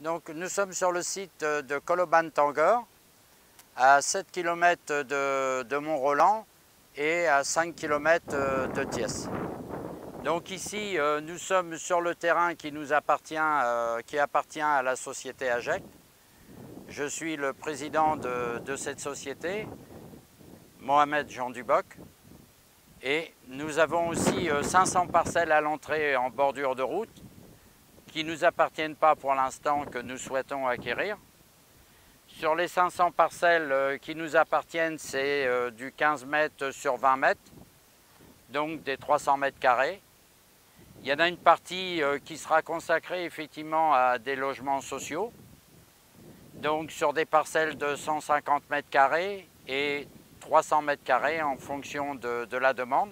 Donc nous sommes sur le site de Koloban-Tangor, à 7 km de Mont-Roland et à 5 km de Thiès. Donc ici, nous sommes sur le terrain qui nous appartient, qui appartient à la société AGEC. Je suis le président de cette société, Mohamed Jean Duboc. Et nous avons aussi 500 parcelles à l'entrée en bordure de route qui ne nous appartiennent pas pour l'instant, que nous souhaitons acquérir. Sur les 500 parcelles qui nous appartiennent, c'est du 15 mètres sur 20 mètres, donc des 300 mètres carrés. Il y en a une partie qui sera consacrée effectivement à des logements sociaux, donc sur des parcelles de 150 mètres carrés et 300 mètres carrés en fonction de la demande.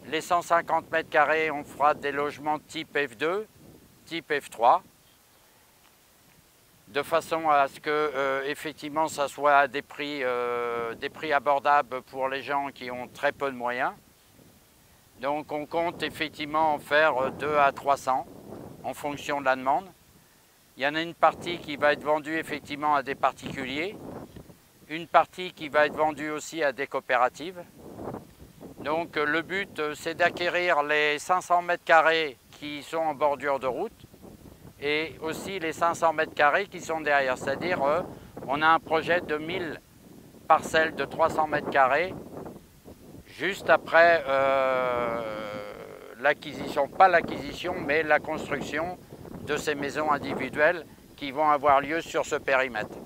Les 150 mètres carrés, on fera des logements type F2, type F3, de façon à ce que effectivement ça soit à des prix abordables pour les gens qui ont très peu de moyens. Donc on compte effectivement en faire 2 à 300 en fonction de la demande. Il y en a une partie qui va être vendue effectivement à des particuliers, une partie qui va être vendue aussi à des coopératives. Donc le but, c'est d'acquérir les 500 mètres carrés qui sont en bordure de route et aussi les 500 mètres carrés qui sont derrière. C'est-à-dire, on a un projet de 1000 parcelles de 300 mètres carrés juste après l'acquisition, pas l'acquisition, mais la construction de ces maisons individuelles qui vont avoir lieu sur ce périmètre.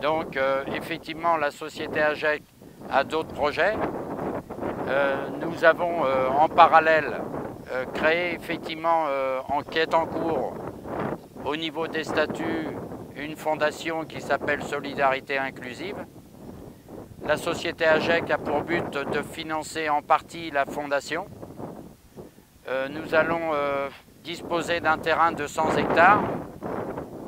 Donc effectivement, la société AGEC a d'autres projets. Nous avons en parallèle créé effectivement qui est en cours au niveau des statuts une fondation qui s'appelle Solidarité Inclusive. La société AGEC a pour but de financer en partie la fondation. Nous allons disposer d'un terrain de 100 hectares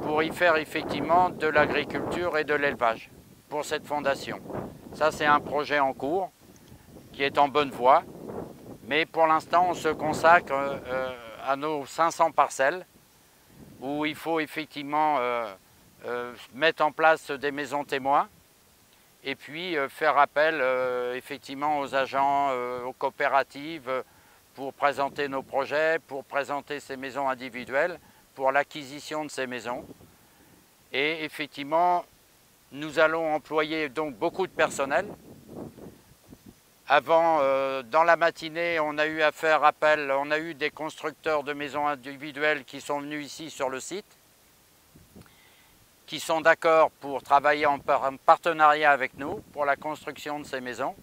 pour y faire effectivement de l'agriculture et de l'élevage pour cette fondation. Ça, c'est un projet en cours qui est en bonne voie, mais pour l'instant, on se consacre à nos 500 parcelles où il faut effectivement mettre en place des maisons témoins et puis faire appel effectivement aux agents, aux coopératives pour présenter nos projets, pour présenter ces maisons individuelles, pour l'acquisition de ces maisons. Et effectivement, nous allons employer donc beaucoup de personnel. Avant, dans la matinée, on a eu à faire appel, on a eu des constructeurs de maisons individuelles qui sont venus ici sur le site, qui sont d'accord pour travailler en partenariat avec nous pour la construction de ces maisons.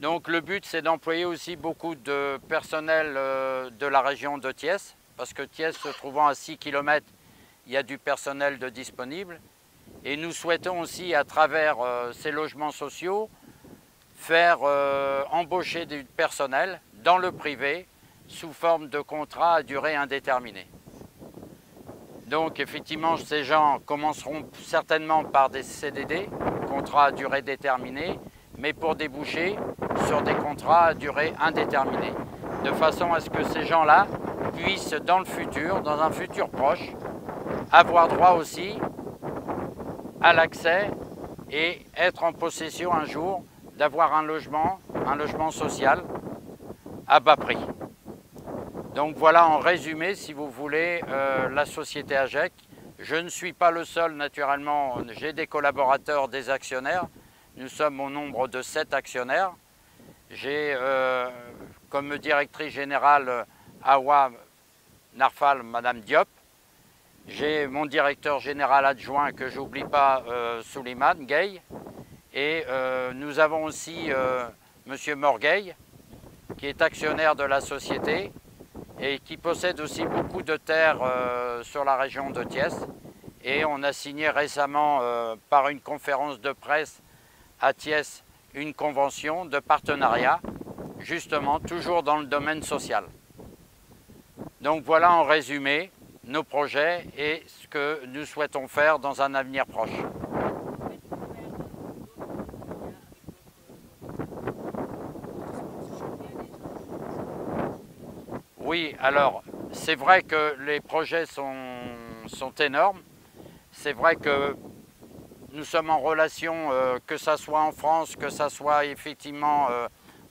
Donc le but, c'est d'employer aussi beaucoup de personnel de la région de Thiès, parce que Thiès se trouvant à 6 km, il y a du personnel de disponible. Et nous souhaitons aussi, à travers ces logements sociaux, faire embaucher du personnel dans le privé sous forme de contrat à durée indéterminée. Donc effectivement, ces gens commenceront certainement par des CDD, contrats à durée déterminée, mais pour déboucher sur des contrats à durée indéterminée, de façon à ce que ces gens-là puissent dans le futur, dans un futur proche, avoir droit aussi à l'accès et être en possession un jour d'avoir un logement social à bas prix. Donc voilà en résumé, si vous voulez, la société AGEC. Je ne suis pas le seul, naturellement, j'ai des collaborateurs, des actionnaires. Nous sommes au nombre de 7 actionnaires. J'ai comme directrice générale Awa Narfal, Madame Diop. J'ai mon directeur général adjoint, que j'oublie pas, Souliman Gay. Et nous avons aussi Monsieur Morgueil, qui est actionnaire de la société et qui possède aussi beaucoup de terres sur la région de Thiès. Et on a signé récemment, par une conférence de presse à Thiès, une convention de partenariat, justement, toujours dans le domaine social. Donc voilà en résumé nos projets et ce que nous souhaitons faire dans un avenir proche. Oui, alors c'est vrai que les projets sont énormes. C'est vrai que nous sommes en relation, que ce soit en France, que ce soit effectivement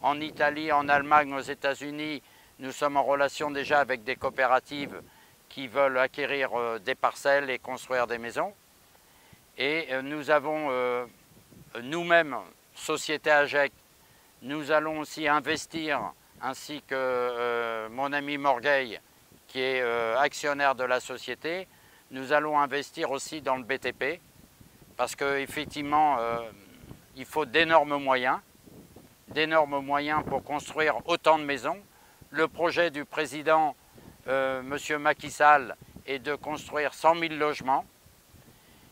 en Italie, en Allemagne, aux États-Unis. Nous sommes en relation déjà avec des coopératives qui veulent acquérir des parcelles et construire des maisons. Et nous avons nous-mêmes, Société AGEC, nous allons aussi investir, ainsi que mon ami Morgueil, qui est actionnaire de la société, nous allons investir aussi dans le BTP, parce qu'effectivement, il faut d'énormes moyens pour construire autant de maisons. Le projet du président, M. Macky Sall, est de construire 100 000 logements.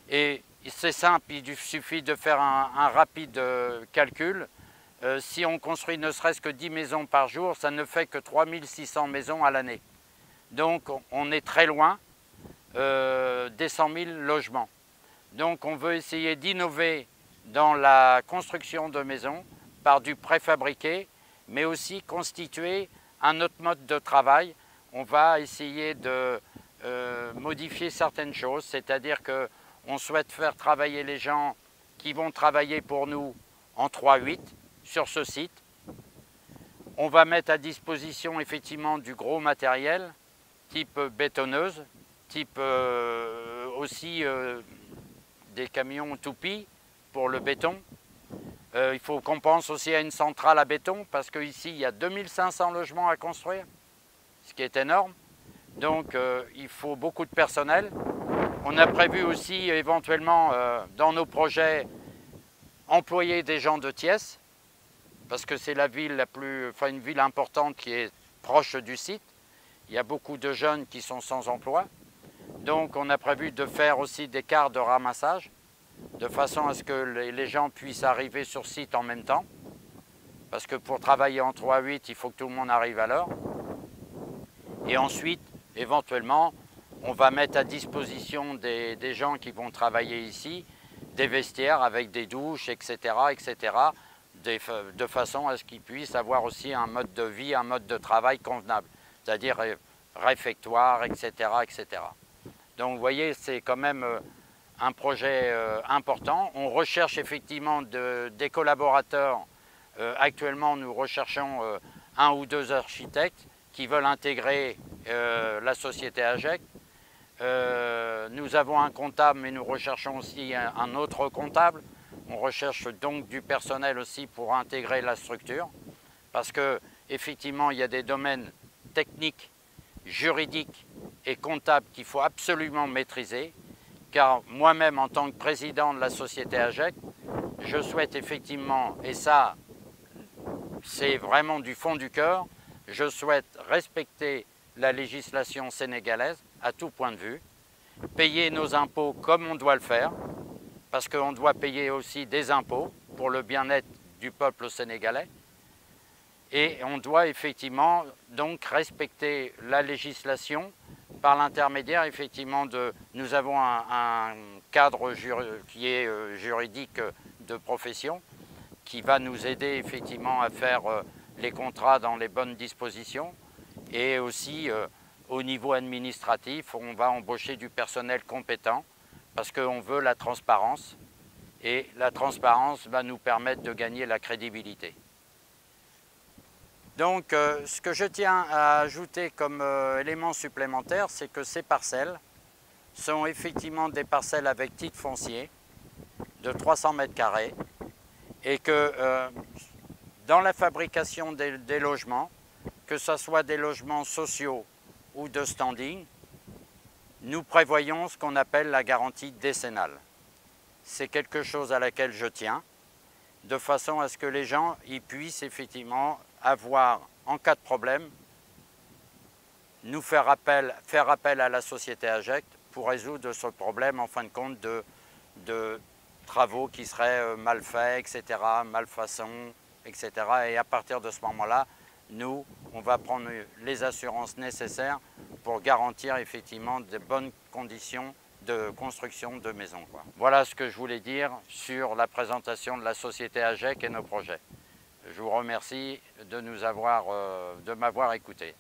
Et c'est simple, il suffit de faire un rapide calcul. Si on construit ne serait-ce que 10 maisons par jour, ça ne fait que 3 600 maisons à l'année. Donc on est très loin des 100 000 logements. Donc on veut essayer d'innover dans la construction de maisons par du préfabriqué, mais aussi constituer un autre mode de travail. On va essayer de modifier certaines choses, c'est-à-dire qu'on souhaite faire travailler les gens qui vont travailler pour nous en 3-8 sur ce site. On va mettre à disposition effectivement du gros matériel, type bétonneuse, type aussi des camions toupies pour le béton. Il faut qu'on pense aussi à une centrale à béton, parce qu'ici il y a 2500 logements à construire, ce qui est énorme. Donc il faut beaucoup de personnel. On a prévu aussi éventuellement dans nos projets employer des gens de Thiès, parce que c'est la ville une ville importante qui est proche du site. Il y a beaucoup de jeunes qui sont sans emploi. Donc on a prévu de faire aussi des cars de ramassage, de façon à ce que les gens puissent arriver sur site en même temps. Parce que pour travailler en 3-8, il faut que tout le monde arrive à l'heure. Et ensuite, éventuellement, on va mettre à disposition des gens qui vont travailler ici, des vestiaires avec des douches, etc., de façon à ce qu'ils puissent avoir aussi un mode de vie, un mode de travail convenable, c'est-à-dire réfectoire, etc., etc. Donc vous voyez, c'est quand même un projet important. On recherche effectivement des collaborateurs. Actuellement, nous recherchons 1 ou 2 architectes qui veulent intégrer la société AGEC. Nous avons un comptable, mais nous recherchons aussi un autre comptable. On recherche donc du personnel aussi pour intégrer la structure, parce qu'effectivement, il y a des domaines techniques, juridiques et comptables qu'il faut absolument maîtriser, car moi-même, en tant que président de la société AGEC, je souhaite effectivement, et ça, c'est vraiment du fond du cœur, je souhaite respecter la législation sénégalaise à tout point de vue, payer nos impôts comme on doit le faire, parce qu'on doit payer aussi des impôts pour le bien-être du peuple sénégalais, et on doit effectivement donc respecter la législation par l'intermédiaire effectivement de... Nous avons un cadre qui est juridique de profession qui va nous aider effectivement à faire les contrats dans les bonnes dispositions, et aussi au niveau administratif, on va embaucher du personnel compétent parce qu'on veut la transparence, et la transparence va nous permettre de gagner la crédibilité. Donc ce que je tiens à ajouter comme élément supplémentaire, c'est que ces parcelles sont effectivement des parcelles avec titre foncier de 300 mètres carrés, et que dans la fabrication des logements, que ce soit des logements sociaux ou de standing, nous prévoyons ce qu'on appelle la garantie décennale. C'est quelque chose à laquelle je tiens, de façon à ce que les gens y puissent effectivement avoir, en cas de problème, nous faire appel à la société AGEC pour résoudre ce problème, en fin de compte, de travaux qui seraient mal faits, etc., malfaçons, etc. Et à partir de ce moment-là, nous, on va prendre les assurances nécessaires pour garantir effectivement de bonnes conditions de construction de maisons, quoi. Voilà ce que je voulais dire sur la présentation de la société AGEC et nos projets. Je vous remercie de m'avoir écouté.